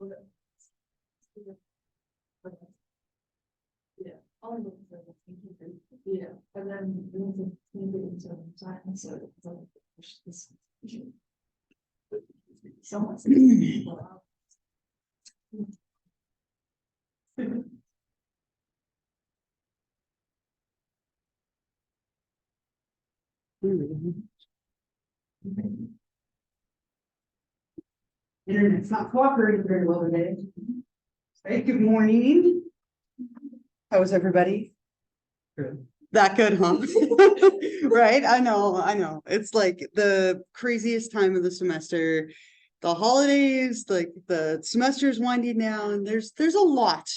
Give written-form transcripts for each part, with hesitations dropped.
Yeah. Yeah, and then we can make it into time, so it's like this. Someone's. Internet's not cooperating very well today. Hey, good morning. How's everybody? Good. That good, huh? Right? I know. It's like the craziest time of the semester. The holidays, like the semester's winding down. There's a lot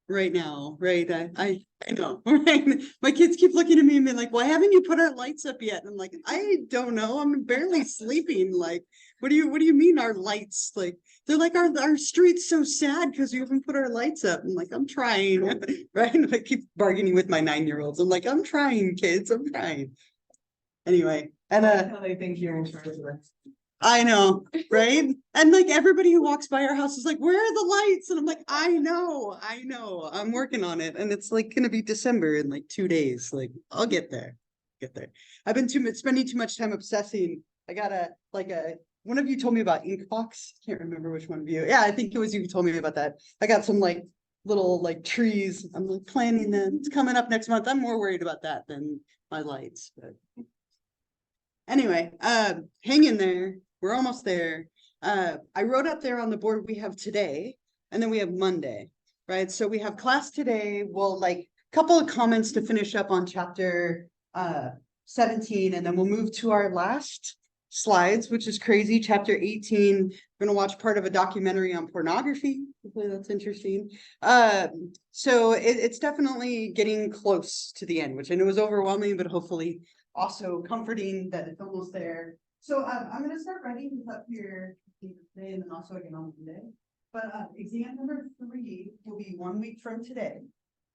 right now, right? I know, right? My kids keep looking at me and being like, why haven't you put our lights up yet? And I'm like, I don't know. I'm barely sleeping. Like, what do you mean our lights? Like, they're like, our street's so sad because we haven't put our lights up. I'm like, I'm trying, right? And I keep bargaining with my 9-year-olds. I'm like, I'm trying, kids, I'm trying. Anyway, and How they think you're in charge of it. I know, right? And like everybody who walks by our house is like, where are the lights? And I'm like, I know, I'm working on it. And it's like gonna be December in like 2 days. Like, I'll get there. I've been spending too much time obsessing. I got one of you told me about Inkbox. Can't remember which one of you. Yeah, I think it was you who told me about that. I got some like little like trees. I'm like planning them. It's coming up next month. I'm more worried about that than my lights. But anyway, hang in there. We're almost there. I wrote up there on the board we have today, and then we have Monday, right? So we have class today. We'll like a couple of comments to finish up on chapter 17, and then we'll move to our last slides, which is crazy. Chapter 18, we're gonna watch part of a documentary on pornography. Hopefully that's interesting. So it's definitely getting close to the end, which I know is overwhelming, but hopefully also comforting that it's almost there. So I'm going to start writing this up here today and then also again on Monday. But exam number 3 will be 1 week from today.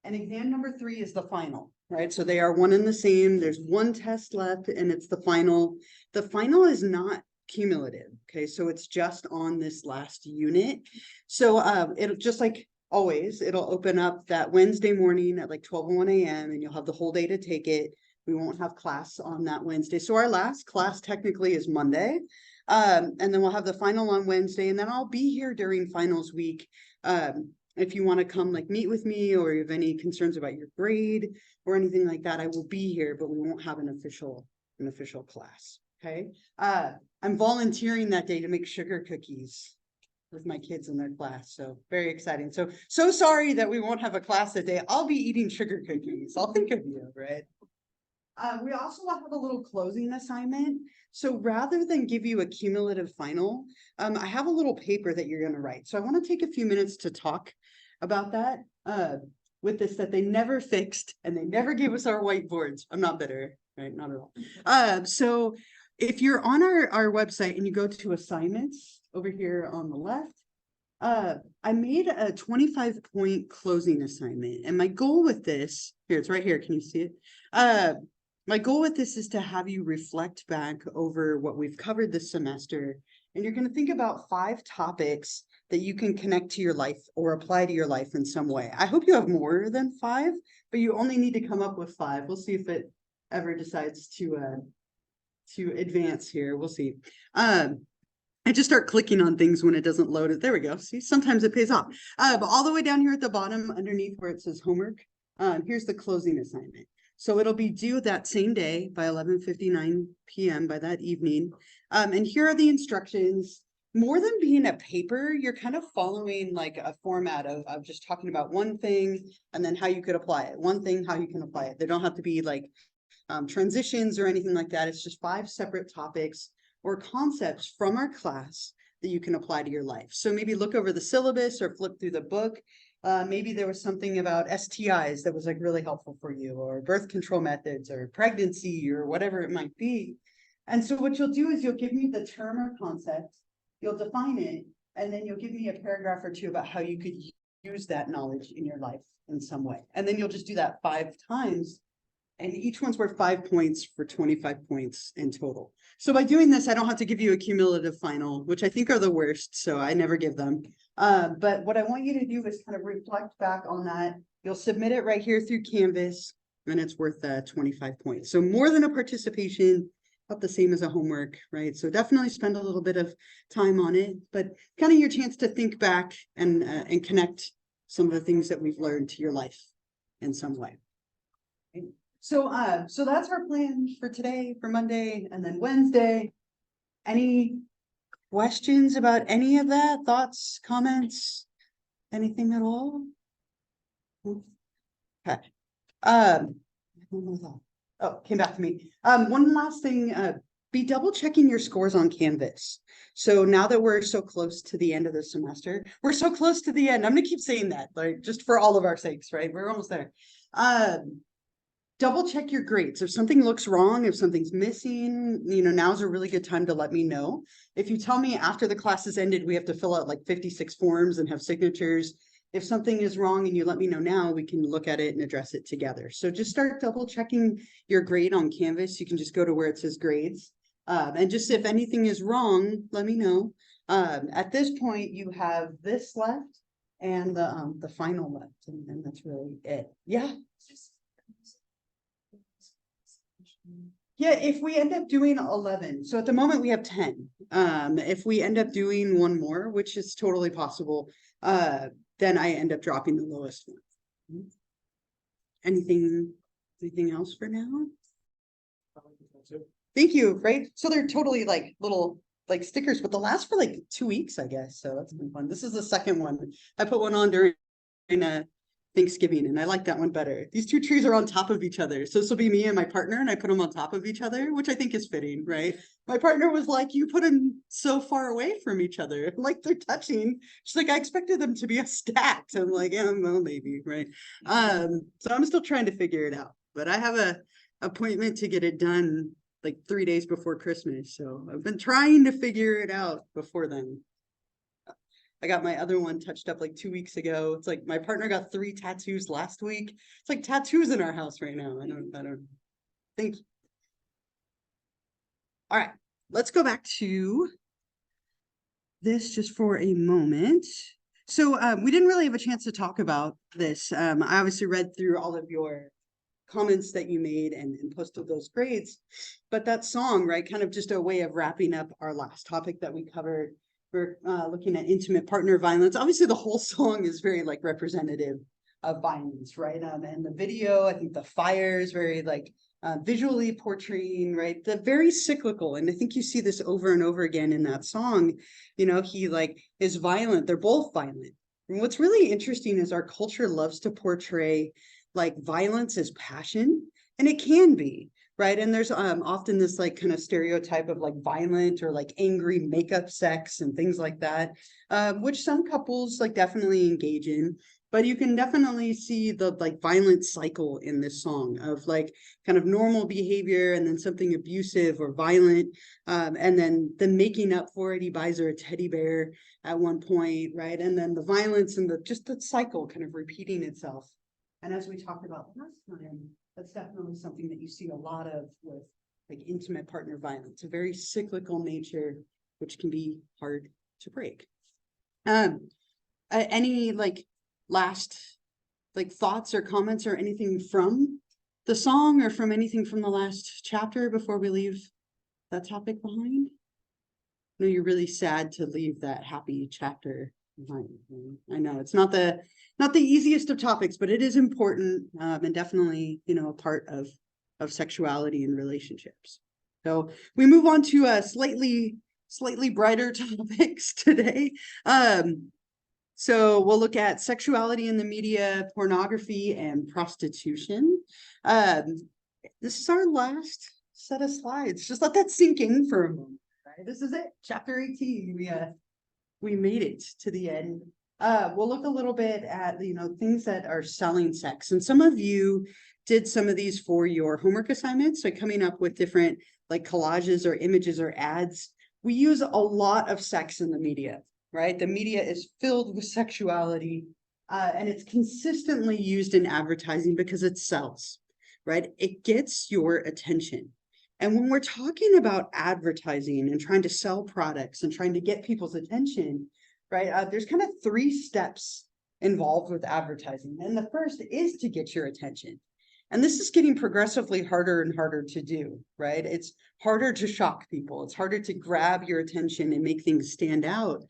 And exam number 3 is the final, right? So they are one and the same. There's one test left and it's the final. The final is not cumulative, okay? So it's just on this last unit. So it'll just like always, it'll open up that Wednesday morning at like 12:01 a.m. and you'll have the whole day to take it. We won't have class on that Wednesday. So our last class technically is Monday. And then we'll have the final on Wednesday. And then I'll be here during finals week. If you want to come like meet with me or you have any concerns about your grade or anything like that, I will be here, but we won't have an official class. Okay. I'm volunteering that day to make sugar cookies with my kids in their class. So very exciting. So sorry that we won't have a class that day. I'll be eating sugar cookies. I'll think of you, right? We also have a little closing assignment. So rather than give you a cumulative final, I have a little paper that you're going to write. So I want to take a few minutes to talk about that with this, that they never fixed and they never gave us our whiteboards. I'm not bitter, right? Not at all. So if you're on our website and you go to assignments over here on the left, I made a 25-point closing assignment. And my goal with this, here, it's right here. Can you see it? My goal with this is to have you reflect back over what we've covered this semester. And you're going to think about 5 topics that you can connect to your life or apply to your life in some way. I hope you have more than 5, but you only need to come up with 5. We'll see if it ever decides to advance here. We'll see. I just start clicking on things when it doesn't load it. There we go. See, sometimes it pays off. But all the way down here at the bottom, underneath where it says homework, here's the closing assignment. So it'll be due that same day by 11:59 p.m. by that evening. And here are the instructions. More than being a paper, you're kind of following like a format of just talking about one thing and then how you could apply it. One thing, how you can apply it. They don't have to be like transitions or anything like that. It's just 5 separate topics or concepts from our class that you can apply to your life. So maybe look over the syllabus or flip through the book. Maybe there was something about STIs that was like really helpful for you, or birth control methods or pregnancy or whatever it might be. And so what you'll do is you'll give me the term or concept, you'll define it, and then you'll give me a paragraph or 2 about how you could use that knowledge in your life in some way. And then you'll just do that 5 times And each one's worth 5 points for 25 points in total. So by doing this, I don't have to give you a cumulative final, which I think are the worst, so I never give them. But what I want you to do is kind of reflect back on that. You'll submit it right here through Canvas, and it's worth 25 points. So more than a participation, about the same as a homework, right? So definitely spend a little bit of time on it, but kind of your chance to think back and connect some of the things that we've learned to your life in some way. Okay. So that's our plan for today, for Monday, and then Wednesday. Any questions about any of that? Thoughts, comments, anything at all? Okay. Oh, came back to me. One last thing, be double checking your scores on Canvas. So now that we're so close to the end of the semester, we're so close to the end. I'm gonna keep saying that, like, just for all of our sakes, right? We're almost there. Double check your grades. If something looks wrong, if something's missing, now's a really good time to let me know. If you tell me after the class has ended, we have to fill out like 56 forms and have signatures. If something is wrong and you let me know now, we can look at it and address it together. So just start double checking your grade on Canvas. You can just go to where it says grades. And just if anything is wrong, let me know. At this point, you have this left and the final left, and that's really it. Yeah. Yeah, if we end up doing 11, so at the moment we have 10. If we end up doing one more, which is totally possible, then I end up dropping the lowest one. Anything else for now? Thank you, right? So they're totally like little like stickers, but they'll last for like 2 weeks, I guess. So that's been fun. This is the second one. I put one on during Thanksgiving, and I like that one better. These two trees are on top of each other. So this will be me and my partner, and I put them on top of each other, which I think is fitting, right? My partner was like, you put them so far away from each other, like they're touching. She's like, I expected them to be stacked. I'm like, yeah, well, maybe, right? So I'm still trying to figure it out, but I have a appointment to get it done like 3 days before Christmas. So I've been trying to figure it out before then. I got my other one touched up like 2 weeks ago. It's like my partner got 3 tattoos last week. It's like tattoos in our house right now. I don't think. All right, let's go back to this just for a moment. So we didn't really have a chance to talk about this. I obviously read through all of your comments that you made and posted those grades, but that song, right, kind of just a way of wrapping up our last topic that we covered. We're looking at intimate partner violence. Obviously, the whole song is very like representative of violence, right? And the video, I think the fire is very like visually portraying, right? The very cyclical, and I think you see this over and over again in that song. He like is violent. They're both violent. And what's really interesting is our culture loves to portray like violence as passion, and it can be. Right. And there's often this like kind of stereotype of like violent or like angry makeup sex and things like that, which some couples like definitely engage in. But you can definitely see the like violent cycle in this song of like kind of normal behavior and then something abusive or violent. And then the making up for it. He buys her a teddy bear at one point. Right. And then the violence and just the cycle kind of repeating itself. And as we talked about last time, that's definitely something that you see a lot of with like intimate partner violence, a very cyclical nature, which can be hard to break. Any like last like thoughts or comments or anything from the song or from anything from the last chapter before we leave that topic behind? I know you're really sad to leave that happy chapter behind. I know it's not the easiest of topics, but it is important and definitely, a part of sexuality and relationships. So we move on to slightly brighter topics today. So we'll look at sexuality in the media, pornography, and prostitution. This is our last set of slides. Just let that sink in for a moment. Right? This is it, chapter 18. We made it to the end. We'll look a little bit at, things that are selling sex. And some of you did some of these for your homework assignments. So coming up with different like collages or images or ads. We use a lot of sex in the media, right? The media is filled with sexuality and it's consistently used in advertising because it sells, right? It gets your attention. And when we're talking about advertising and trying to sell products and trying to get people's attention, right? There's kind of 3 steps involved with advertising. And the first is to get your attention. And this is getting progressively harder and harder to do, right? It's harder to shock people. It's harder to grab your attention and make things stand out.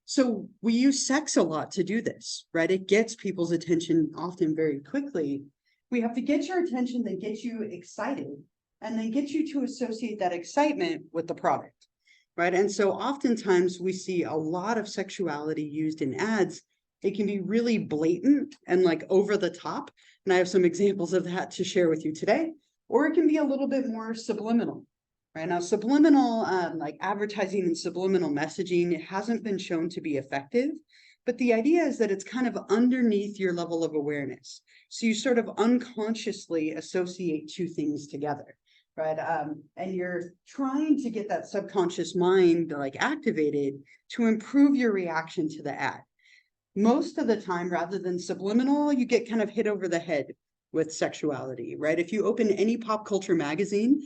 So we use sex a lot to do this, right? It gets people's attention often very quickly. We have to get your attention, then get you excited, and then get you to associate that excitement with the product, right? And so oftentimes we see a lot of sexuality used in ads. It can be really blatant and like over the top. And I have some examples of that to share with you today. Or it can be a little bit more subliminal, right? Now, subliminal, like advertising and subliminal messaging, it hasn't been shown to be effective. But the idea is that it's kind of underneath your level of awareness. So you sort of unconsciously associate 2 things together, right? And you're trying to get that subconscious mind like activated to improve your reaction to the ad. Most of the time, rather than subliminal, you get kind of hit over the head with sexuality, right? If you open any pop culture magazine,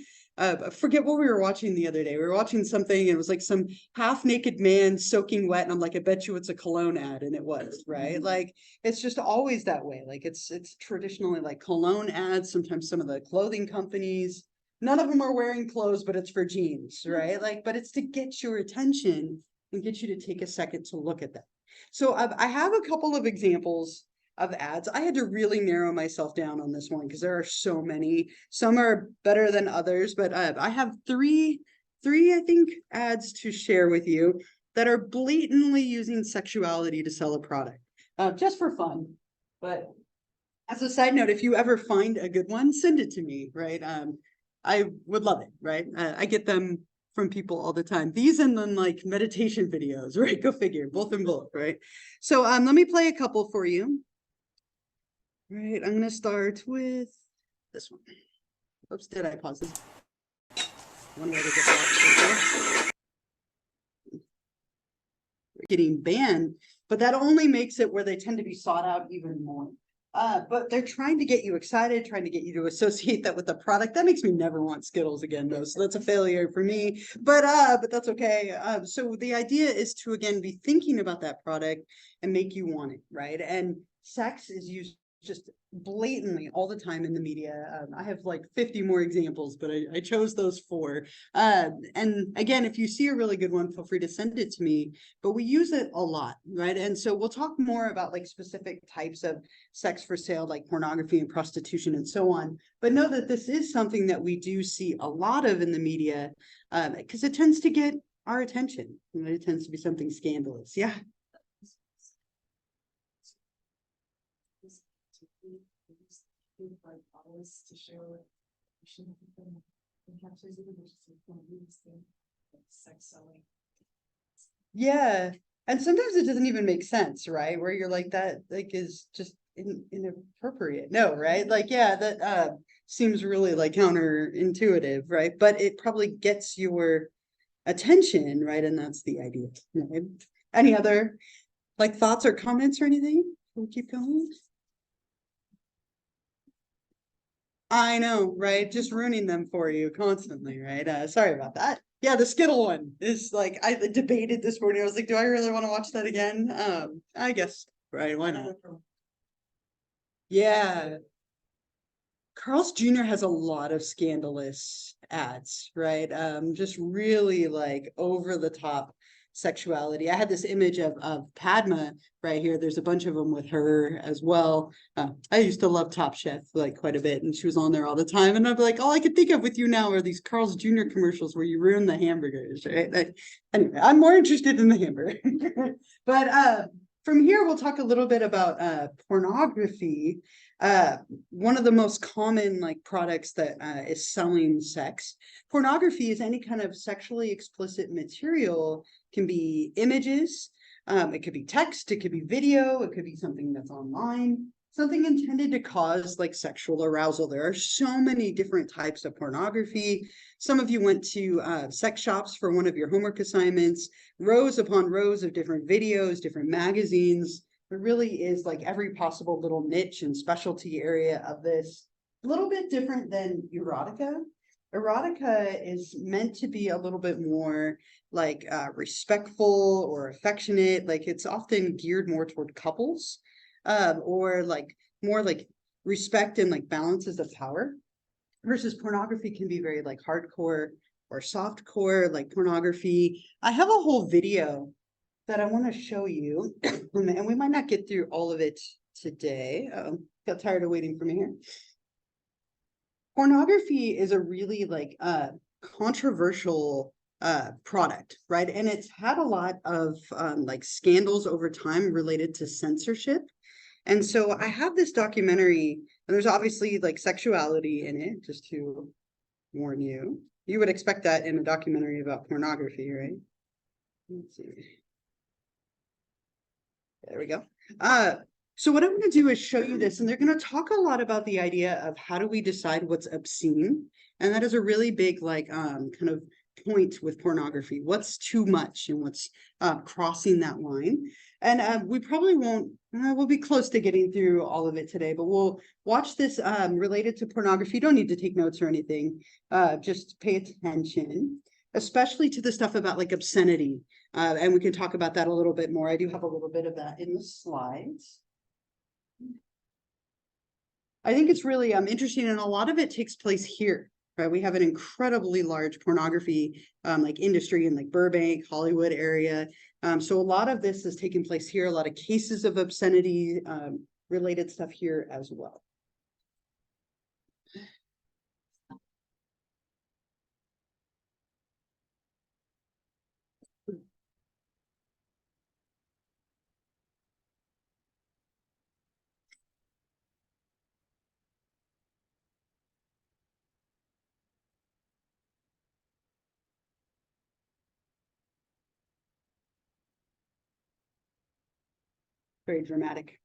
forget what we were watching the other day. We were watching something, and it was like some half-naked man soaking wet, and I'm like, I bet you it's a cologne ad, and it was, right? Like, it's just always that way. Like, it's traditionally like cologne ads, sometimes some of the clothing companies. None of them are wearing clothes, but it's for jeans, right? Like, but it's to get your attention and get you to take a second to look at that. So I have a couple of examples of ads. I had to really narrow myself down on this one because there are so many. Some are better than others, but I have three, I think, ads to share with you that are blatantly using sexuality to sell a product, just for fun. But as a side note, if you ever find a good one, send it to me, right? I would love it, right? I get them from people all the time. These and then like meditation videos, right? Go figure, both and both, right? So let me play a couple for you. Right, I'm gonna start with this one. Oops, did I pause this? One way to get that. Getting banned, but that only makes it where they tend to be sought out even more. But they're trying to get you excited, trying to get you to associate that with the product. That makes me never want Skittles again, though. So that's a failure for me. But that's okay. So the idea is to again be thinking about that product and make you want it, right? And sex is used just blatantly all the time in the media. I have like 50 more examples, but I chose those 4. And again, if you see a really good one, feel free to send it to me, but we use it a lot, right? And so we'll talk more about like specific types of sex for sale, like pornography and prostitution and so on. But know that this is something that we do see a lot of in the media because it tends to get our attention. You know, it tends to be something scandalous. Yeah. To show sex selling. Yeah. And sometimes it doesn't even make sense, right? Where you're like, that like is just inappropriate. No, right? Like, yeah, that seems really like counterintuitive, right? But it probably gets your attention, right? And that's the idea. Right? Any other like thoughts or comments or anything? Can we keep going? I know, right? Just ruining them for you constantly, right? Sorry about that. Yeah, the Skittle one is like I debated this morning. I was like, do I really want to watch that again? I guess, right? Why not? Yeah. Carl's Jr. has a lot of scandalous ads, right? Just really like over the top sexuality. I had this image of Padma right here. There's a bunch of them with her as well. I used to love Top Chef like quite a bit, and she was on there all the time. And I'd be like, all I could think of with you now are these Carl's Jr. commercials where you ruin the hamburgers, right? Anyway, I'm more interested in the hamburger. But from here, we'll talk a little bit about pornography. One of the most common like products that is selling sex. Pornography is any kind of sexually explicit material. Can be images, it could be text, it could be video, it could be something that's online, something intended to cause like sexual arousal. There are so many different types of pornography. Some of you went to sex shops for one of your homework assignments, rows upon rows of different videos, different magazines. There really is like every possible little niche and specialty area of this. little bit different than erotica. Erotica is meant to be a little bit more like respectful or affectionate. Like it's often geared more toward couples, or like more like respect and like balances of power. Versus pornography can be very like hardcore or softcore, like pornography. I have a whole video that I want to show you, and we might not get through all of it today. Got tired of waiting for me here. Pornography is a really like controversial product, right? And it's had a lot of like scandals over time related to censorship. And so I have this documentary, and there's obviously like sexuality in it, just to warn you. You would expect that in a documentary about pornography, right? Let's see. There we go. So what I'm going to do is show you this, and they're going to talk a lot about the idea of how do we decide what's obscene, and that is a really big like kind of point with pornography. What's too much and what's crossing that line? And we probably won't. We'll be close to getting through all of it today, but we'll watch this related to pornography. You don't need to take notes or anything. Just pay attention, especially to the stuff about like obscenity. And we can talk about that a little bit more. I do have a little bit of that in the slides. I think it's really interesting, and a lot of it takes place here, right? We have an incredibly large pornography like industry in like Burbank, Hollywood area. So a lot of this is taking place here, a lot of cases of obscenity related stuff here as well. Very dramatic.